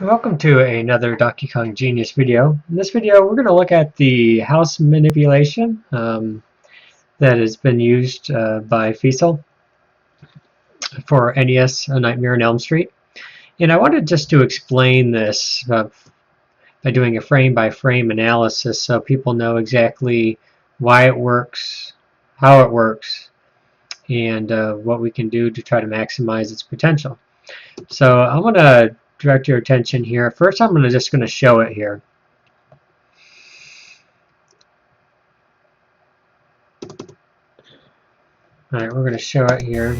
Welcome to another Donkey Kong Genius video. In this video, we're going to look at the house manipulation that has been used by Fiesel for NES A Nightmare on Elm Street. And I wanted just to explain this by doing a frame-by-frame analysis so people know exactly why it works, how it works, and what we can do to try to maximize its potential. So I'm going to direct your attention here. First, I'm just going to show it here. All right, we're going to show it here.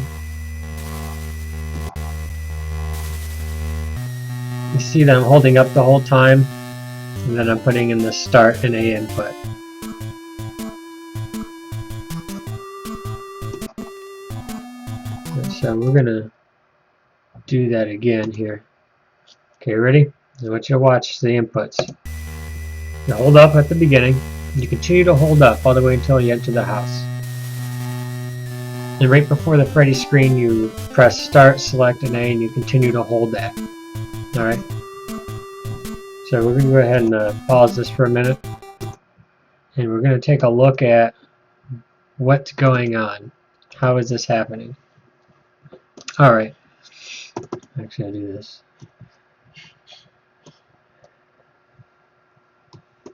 You see that I'm holding up the whole time, and then I'm putting in the start and A input. So we're going to do that again here. Okay, ready? I want you to watch the inputs. You hold up at the beginning. You continue to hold up all the way until you enter the house. And right before the Freddy screen, you press start, select an A, and you continue to hold that. Alright. So we're going to go ahead and pause this for a minute. And we're going to take a look at what's going on. How is this happening? Alright. Actually, I'll do this.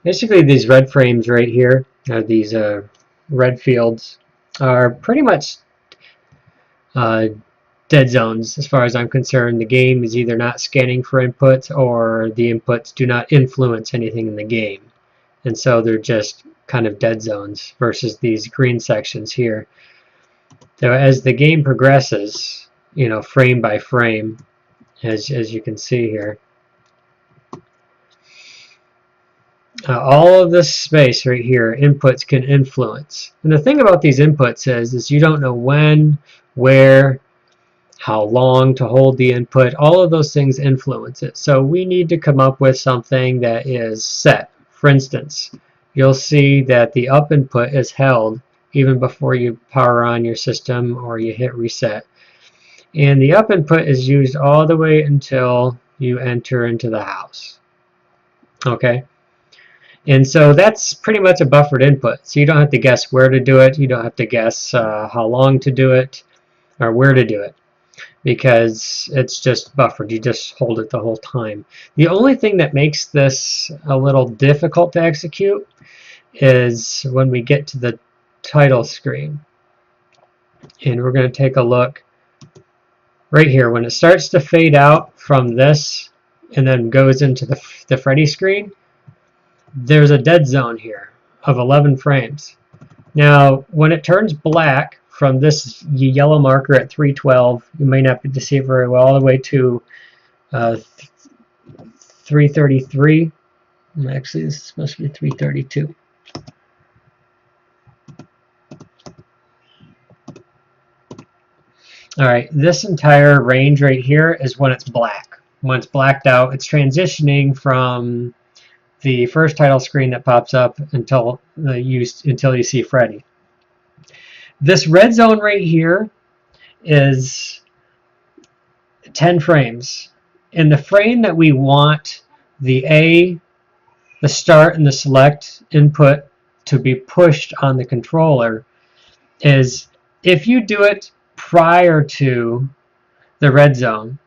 Basically, these red frames right here, these red fields, are pretty much dead zones as far as I'm concerned. The game is either not scanning for inputs or the inputs do not influence anything in the game. And so they're just kind of dead zones versus these green sections here. So as the game progresses, you know, frame by frame, as you can see here, all of this space right here, inputs can influence. And the thing about these inputs is you don't know when, where, how long to hold the input. All of those things influence it. So we need to come up with something that is set. For instance, you'll see that the up input is held even before you power on your system or you hit reset. And the up input is used all the way until you enter into the house. Okay? And so that's pretty much a buffered input. So you don't have to guess where to do it. You don't have to guess how long to do it or where to do it, because it's just buffered. You just hold it the whole time. The only thing that makes this a little difficult to execute is when we get to the title screen. And we're going to take a look right here. When it starts to fade out from this and then goes into the Freddy screen, there's a dead zone here of 11 frames. Now, when it turns black from this yellow marker at 312, you may not be able to see it very well, all the way to 333. Actually, this is supposed to be 332. Alright, this entire range right here is when it's black. When it's blacked out, it's transitioning from the first title screen that pops up until you see Freddy. This red zone right here is 10 frames. And the frame that we want the A, the start, and the select input to be pushed on the controller is, if you do it prior to the red zone,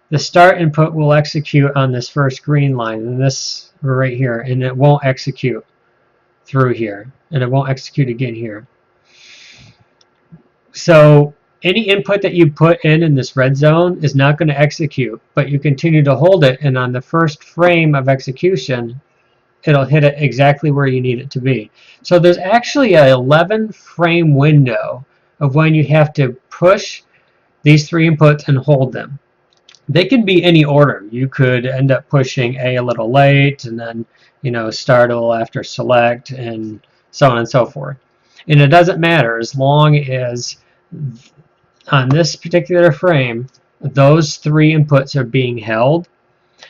the start input will execute on this first green line, and this right here, and it won't execute through here, and it won't execute again here. So any input that you put in this red zone is not going to execute, but you continue to hold it, and on the first frame of execution, it'll hit it exactly where you need it to be. So there's actually an 11 frame window of when you have to push these three inputs and hold them. They could be any order. You could end up pushing A a little late, and then, you know, start a little after select, and so on and so forth. And it doesn't matter, as long as on this particular frame those three inputs are being held,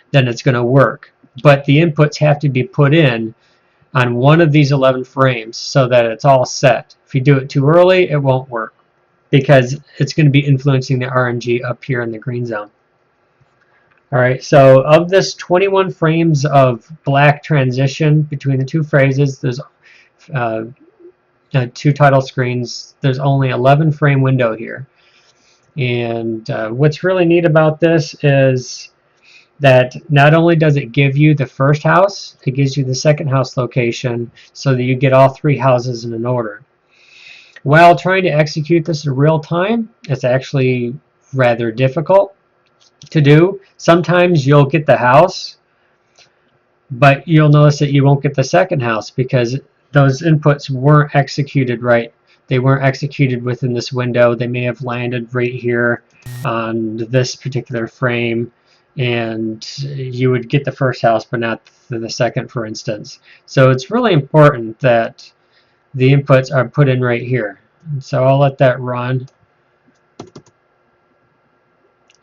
then it's going to work. But the inputs have to be put in on one of these 11 frames so that it's all set. If you do it too early, it won't work, because it's going to be influencing the RNG up here in the green zone. Alright, so of this 21 frames of black transition between the two phrases, there's 2 title screens, there's only 11 frame window here. And what's really neat about this is that not only does it give you the first house, it gives you the second house location so that you get all 3 houses in an order. While trying to execute this in real time, it's actually rather difficult to do. Sometimes you'll get the house, but you'll notice that you won't get the second house because those inputs weren't executed right. They weren't executed within this window. They may have landed right here on this particular frame, and you would get the first house but not the second, for instance. So it's really important that the inputs are put in right here. So I'll let that run,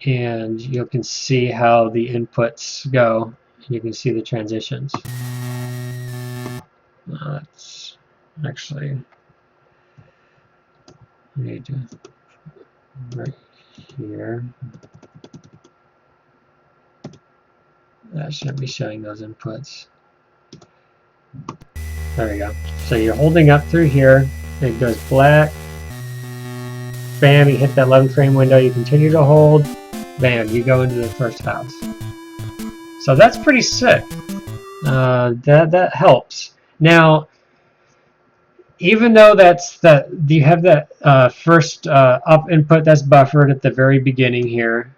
and you can see how the inputs go. You can see the transitions. That's actually, I need to right here. That should be showing those inputs. There we go. So you're holding up through here. It goes black. Bam, you hit that 11 frame window. You continue to hold. Bam, you go into the first house. So that's pretty sick. That helps. Now, even though you have that first up input that's buffered at the very beginning here,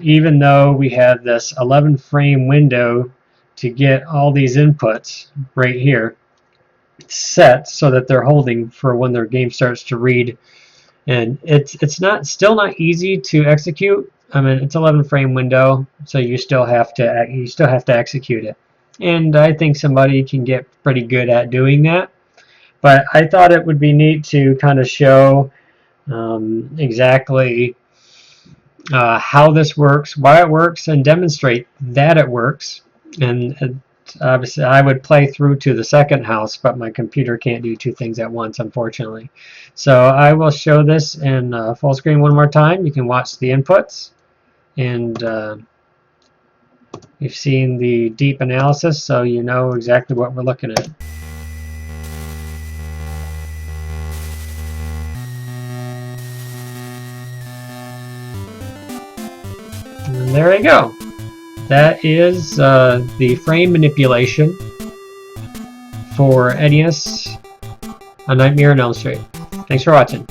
even though we have this 11 frame window to get all these inputs right here set so that they're holding for when their game starts to read, and it's still not easy to execute. I mean, it's 11 frame window, so you still have to execute it, and I think somebody can get pretty good at doing that. But I thought it would be neat to kind of show exactly how this works, why it works, and demonstrate that it works. And obviously I would play through to the second house, but my computer can't do 2 things at once, unfortunately. So I will show this in full screen one more time. You can watch the inputs, and you've seen the deep analysis, so you know exactly what we're looking at. And there you go. That is the frame manipulation for NES, A Nightmare on Elm Street. Thanks for watching.